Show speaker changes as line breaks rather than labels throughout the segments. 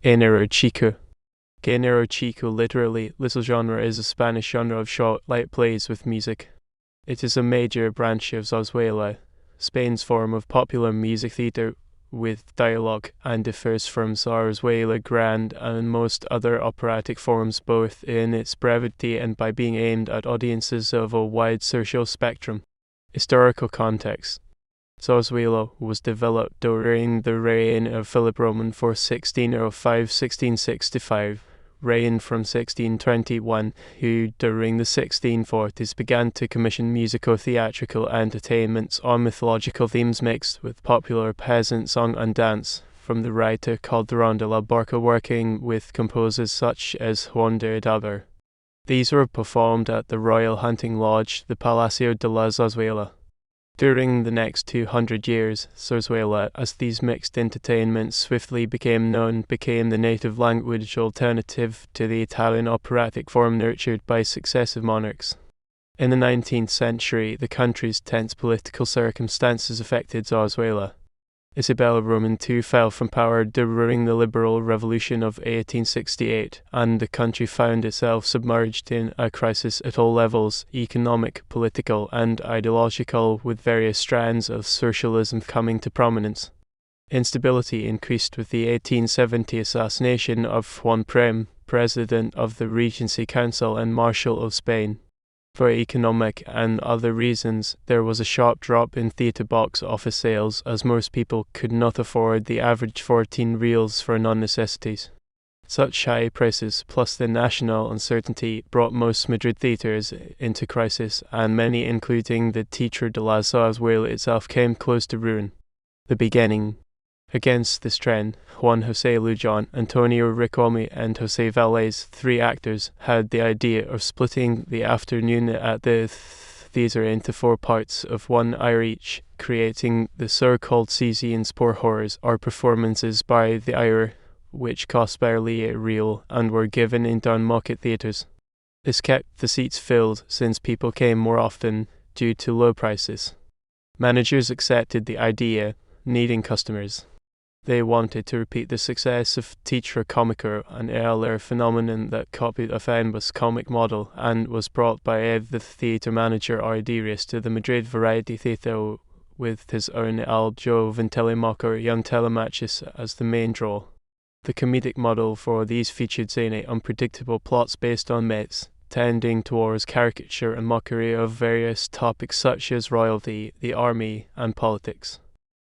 Género chico. Género chico, literally little genre, is a Spanish genre of short, light plays with music. It is a major branch of zarzuela, Spain's form of popular music theatre with dialogue, and differs from zarzuela grande and most other operatic forms both in its brevity and by being aimed at audiences of a wide social spectrum. Historical context. Zarzuela was developed during the reign of Philip Roman for 1605–1665, reigned from 1621, who during the 1640s began to commission musico-theatrical entertainments on mythological themes mixed with popular peasant song and dance, from the writer Calderón de la Barca working with composers such as Juan de Daver. These were performed at the Royal Hunting Lodge, the Palacio de la Zarzuela. During the next 200 years, zarzuela, as these mixed entertainments swiftly became known, became the native language alternative to the Italian operatic form nurtured by successive monarchs. In the 19th century, the country's tense political circumstances affected zarzuela. Isabella Roman II fell from power during the Liberal Revolution of 1868, and the country found itself submerged in a crisis at all levels, economic, political, and ideological, with various strands of socialism coming to prominence. Instability increased with the 1870 assassination of Juan Prim, president of the Regency Council and Marshal of Spain. For economic and other reasons, there was a sharp drop in theatre box office sales, as most people could not afford the average 14 reals for non-necessities. Such high prices, plus the national uncertainty, brought most Madrid theatres into crisis, and many, including the Teatro de la Zarzuela itself, came close to ruin. The beginning. Against this trend, Juan José Lujan, Antonio Riquelme, and José Valdés, three actors, had the idea of splitting the afternoon at the theatre into 4 parts of 1 hour each, creating the so-called Caesian sport horrors, or performances by the hour, which cost barely a real and were given in down-market theatres. This kept the seats filled, since people came more often due to low prices. Managers accepted the idea, needing customers. They wanted to repeat the success of Teatro Comico, an earlier phenomenon that copied a famous comic model and was brought by the theatre manager Ardirius to the Madrid Variety Theatre with his own El Joven Telemaco Young Telemachus as the main draw. The comedic model for these featured zany, unpredictable plots based on myths, tending towards caricature and mockery of various topics such as royalty, the army, and politics.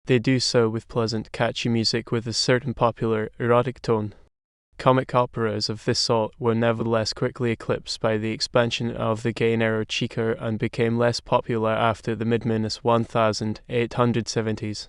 They do so with pleasant, catchy music with a certain popular, erotic tone. Comic operas of this sort were nevertheless quickly eclipsed by the expansion of the Género chico and became less popular after the mid-1870s.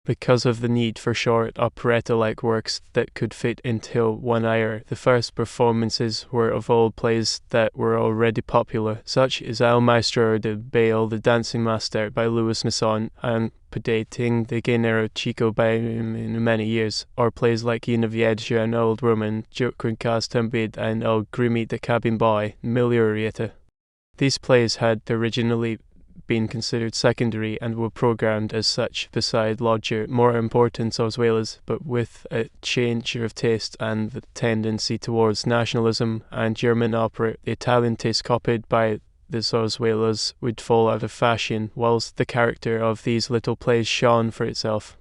Because of the need for short, operetta-like works that could fit into 1 hour, the first performances were of old plays that were already popular, such as El Maestro de Baile, the Dancing Master by Louis Masson, and predating the Género chico by many years, or plays like Una Vieja, an Old Woman, Jocuncas Tambid, and El Grimi de Cabin Boy, Miliorieta. These plays had originally been considered secondary and were programmed as such beside larger, more important zarzuelas, but with a change of taste and the tendency towards nationalism and German opera, the Italian taste copied by the zarzuelas would fall out of fashion, whilst the character of these little plays shone for itself.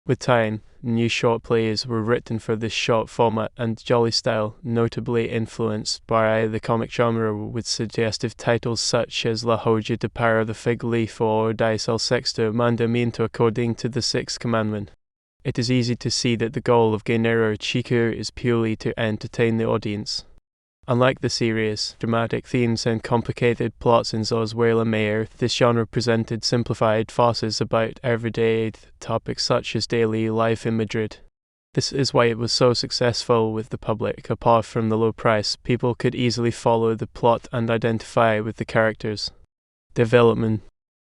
With time, new short plays were written for this short format and jolly style, notably influenced by the comic genre, with suggestive titles such as La Joya de Para, the Fig Leaf, or Dice el Sexto Mandamiento, according to the Sixth Commandment. It is easy to see that the goal of Género chico is purely to entertain the audience. Unlike the serious, dramatic themes and complicated plots in zarzuela mayor, this genre presented simplified farces about everyday topics such as daily life in Madrid. This is why it was so successful with the public. Apart from the low price, people could easily follow the plot and identify with the characters. Development.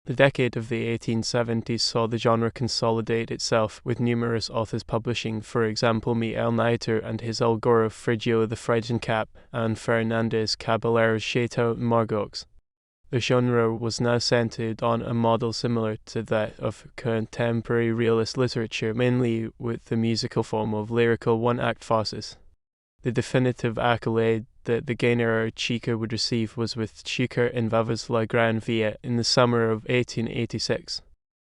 The decade of the 1870s saw the genre consolidate itself, with numerous authors publishing, for example Miguel Naito and his Algora Frigio the Frightened Cap, and Fernandez Caballero's Chateau Margaux. The genre was now centered on a model similar to that of contemporary realist literature, mainly with the musical form of lyrical one-act farces. The definitive accolade that the Género chico would receive was with Chico in Vava's La Grande Via in the summer of 1886.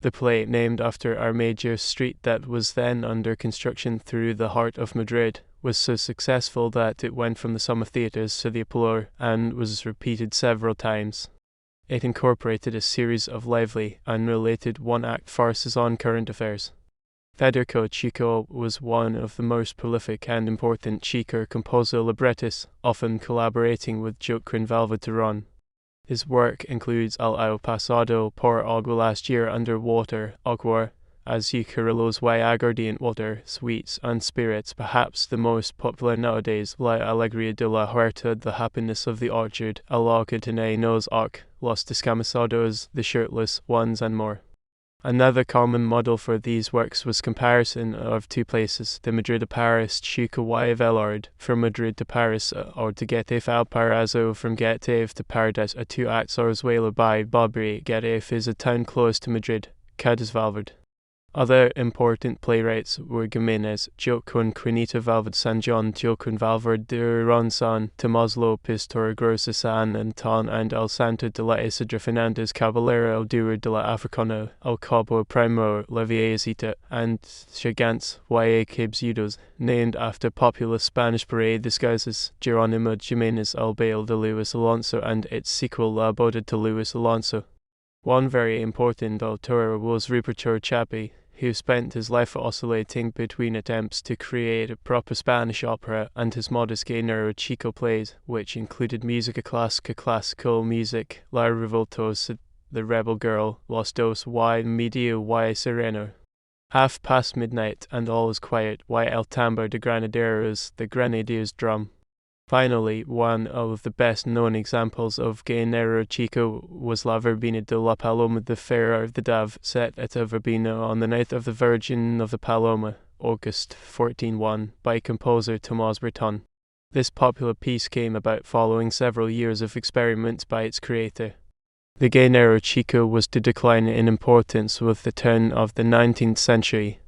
The play, named after our major street that was then under construction through the heart of Madrid, was so successful that it went from the summer theatres to the Apollo and was repeated several times. It incorporated a series of lively, unrelated one-act farces on current affairs. Federico Chico was one of the most prolific and important Chico composer librettists, often collaborating with Joaquin Valverde. His work includes El Año Pasado, Por Agua Last Year, Underwater, Agua, Azucarillos y Aguardiente, Water, Sweets and Spirits. Perhaps the most popular nowadays, La Alegría de la Huerta, The Happiness of the Orchard, El que tiene nos Arc, Los Descamisados, The Shirtless Ones, and more. Another common model for these works was comparison of two places, the Madrid to Paris Chico y Velard, from Madrid to Paris, or de Getafe al Paraíso, from Getafe to Paradise, a two-act zarzuela by Bobby. Getafe is a town close to Madrid, Cádiz Valverde. Other important playwrights were Jiménez, Joaquin Quinito Valverde San John, Joaquin Valverde de Ronson, Tomás López Torregrosa San Antón, and El Santo de la Isidra Fernández Caballero, El Duro de la Africano, El Cabo Primo, La Viejecita, and Gigants y Cabezudos, named after popular Spanish parade disguises, Jerónimo Jiménez, El Baile de Luis Alonso, and its sequel La Boda de Luis Alonso. One very important author was Rupert Chappie, who spent his life oscillating between attempts to create a proper Spanish opera and his modest Género chico plays, which included Música Clásica, classical music, La Revoltosa, The Rebel Girl, Los Dos y Medio y Sereno, Half Past Midnight, and All is Quiet, y El Tambor de Granaderos, The Grenadiers' Drum. Finally, one of the best-known examples of Género chico was La Verbena de la Paloma, the Fair of the Dove, set at a verbena on the night of the Virgin of the Paloma, August 1401, by composer Tomás Breton. This popular piece came about following several years of experiment by its creator. The Género chico was to decline in importance with the turn of the 19th century.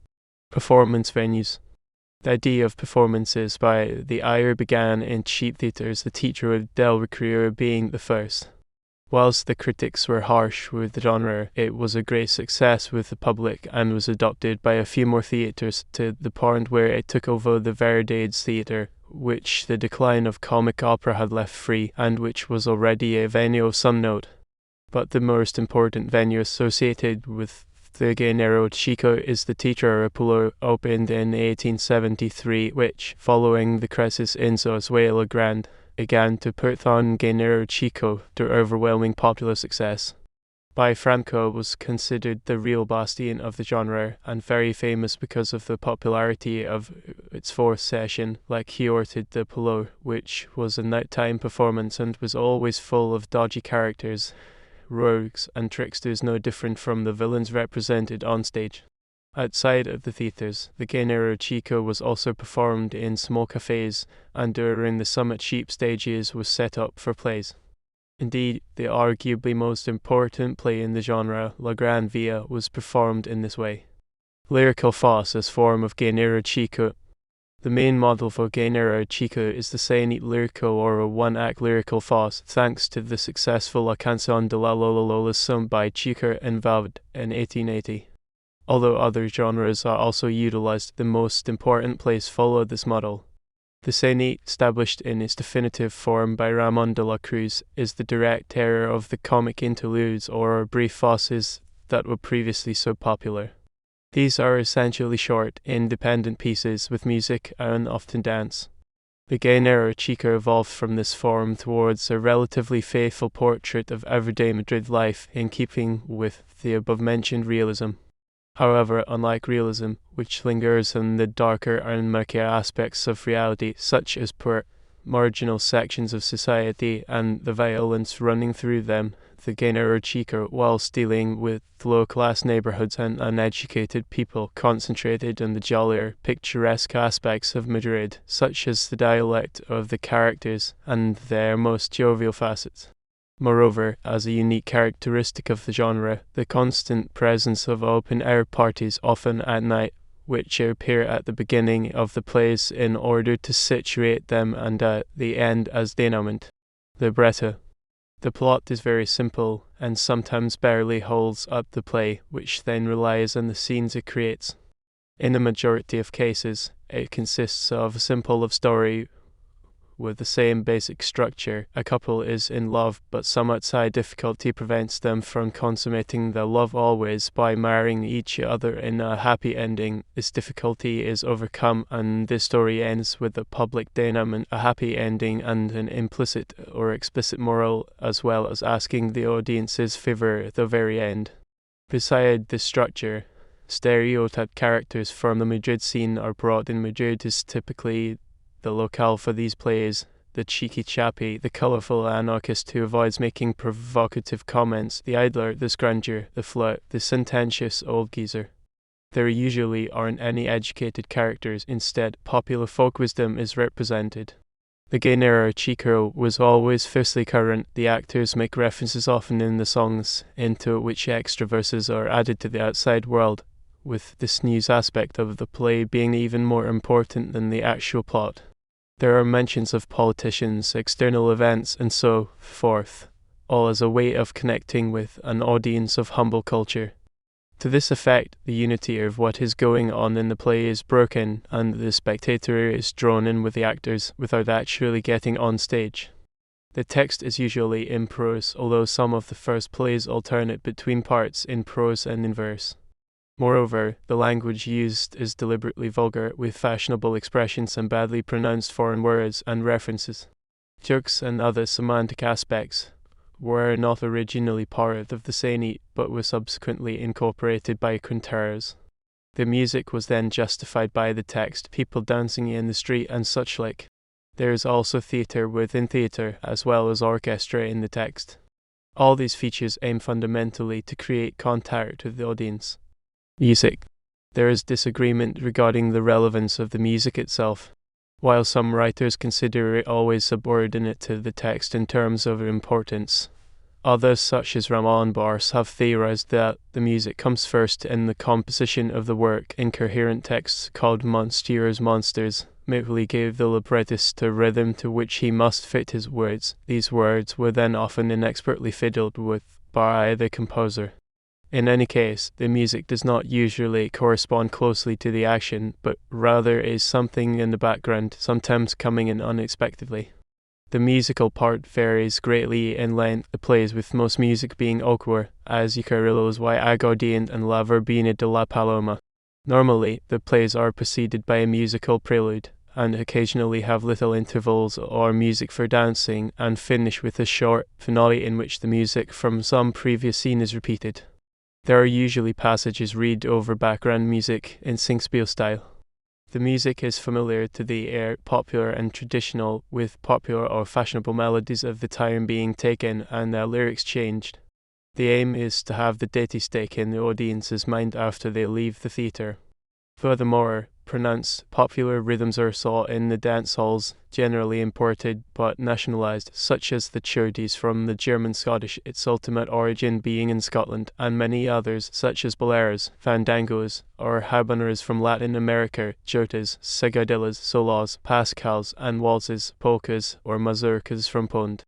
Performance venues. The idea of performances by the Ayer began in cheap theatres, the teacher of Del Recreo being the first. Whilst the critics were harsh with the genre, it was a great success with the public and was adopted by a few more theatres to the point where it took over the Verdades Theatre, which the decline of comic opera had left free and which was already a venue of some note. But the most important venue associated with the Género chico is the Teatro Apollo, opened in 1873, which, following the crisis in Zarzuela Grande, began to put on Género chico to overwhelming popular success. By Franco was considered the real bastion of the genre, and very famous because of the popularity of its fourth session, like Giorte de Apollo, which was a nighttime performance and was always full of dodgy characters, rogues and tricksters no different from the villains represented on stage. Outside of the theatres, the Género chico was also performed in small cafes, and during the summer cheap stages was set up for plays. Indeed, the arguably most important play in the genre, La Grande Via, was performed in this way. Lyrical farce as form of Género chico. The main model for Género chico is the Sainete lyrico, or a one-act lyrical farce, thanks to the successful La Canción de la Lola Lola sung by Chico and Valverde in 1880. Although other genres are also utilized, the most important plays follow this model. The Sainete, established in its definitive form by Ramon de la Cruz, is the direct terror of the comic interludes or brief farces that were previously so popular. These are essentially short, independent pieces with music and often dance. The Género chico evolved from this form towards a relatively faithful portrait of everyday Madrid life in keeping with the above-mentioned realism. However, unlike realism, which lingers in the darker and murkier aspects of reality, such as poor, marginal sections of society and the violence running through them, the Género chico, whilst dealing with low-class neighbourhoods and uneducated people, concentrated on the jollier, picturesque aspects of Madrid, such as the dialect of the characters and their most jovial facets. Moreover, as a unique characteristic of the genre, the constant presence of open-air parties, often at night, which appear at the beginning of the plays in order to situate them, and at the end as denouement. Libretto. The plot is very simple, and sometimes barely holds up the play, which then relies on the scenes it creates. In a majority of cases, it consists of a simple love story with the same basic structure. A couple is in love, but some outside difficulty prevents them from consummating their love always by marrying each other in a happy ending. This difficulty is overcome, and this story ends with a public denouement, a happy ending, and an implicit or explicit moral, as well as asking the audience's favor at the very end. Beside this structure, stereotyped characters from the Madrid scene are brought in. Madrid is typically the locale for these plays: the cheeky chappie, the colourful anarchist who avoids making provocative comments, the idler, the scrounger, the flirt, the sententious old geezer. There usually aren't any educated characters. Instead, popular folk wisdom is represented. The Género chico was always fiercely current. The actors make references often in the songs, into which extra verses are added to the outside world, with this news aspect of the play being even more important than the actual plot. There are mentions of politicians, external events, and so forth, all as a way of connecting with an audience of humble culture. To this effect, the unity of what is going on in the play is broken, and the spectator is drawn in with the actors without actually getting on stage. The text is usually in prose, although some of the first plays alternate between parts in prose and in verse. Moreover, the language used is deliberately vulgar, with fashionable expressions and badly pronounced foreign words and references. Jokes and other semantic aspects were not originally part of the scene, but were subsequently incorporated by conterers. The music was then justified by the text, people dancing in the street and such like. There is also theatre within theatre, as well as orchestra in the text. All these features aim fundamentally to create contact with the audience. Music. There is disagreement regarding the relevance of the music itself. While some writers consider it always subordinate to the text in terms of importance, others, such as Ramon Bars, have theorized that the music comes first in the composition of the work. Incoherent texts called monsters merely gave the librettist a rhythm to which he must fit his words. These words were then often inexpertly fiddled with by the composer. In any case, the music does not usually correspond closely to the action, but rather is something in the background, sometimes coming in unexpectedly. The musical part varies greatly in length, the plays with most music being Oquer, as Yucarillo's Y Aguardiente and La Verbena de la Paloma. Normally, the plays are preceded by a musical prelude, and occasionally have little intervals or music for dancing, and finish with a short finale in which the music from some previous scene is repeated. There are usually passages read over background music in singspiel style. The music is familiar to the ear, popular and traditional, with popular or fashionable melodies of the time being taken and their lyrics changed. The aim is to have the deity stick in the audience's mind after they leave the theatre. Furthermore, pronounced popular rhythms are sought in the dance halls, generally imported but nationalized, such as the churdies from the German-Scottish, its ultimate origin being in Scotland, and many others, such as boleros, fandangos, or habaneras from Latin America, jotas, seguidillas, solos, pascals, and waltzes, polkas, or mazurkas from Poland.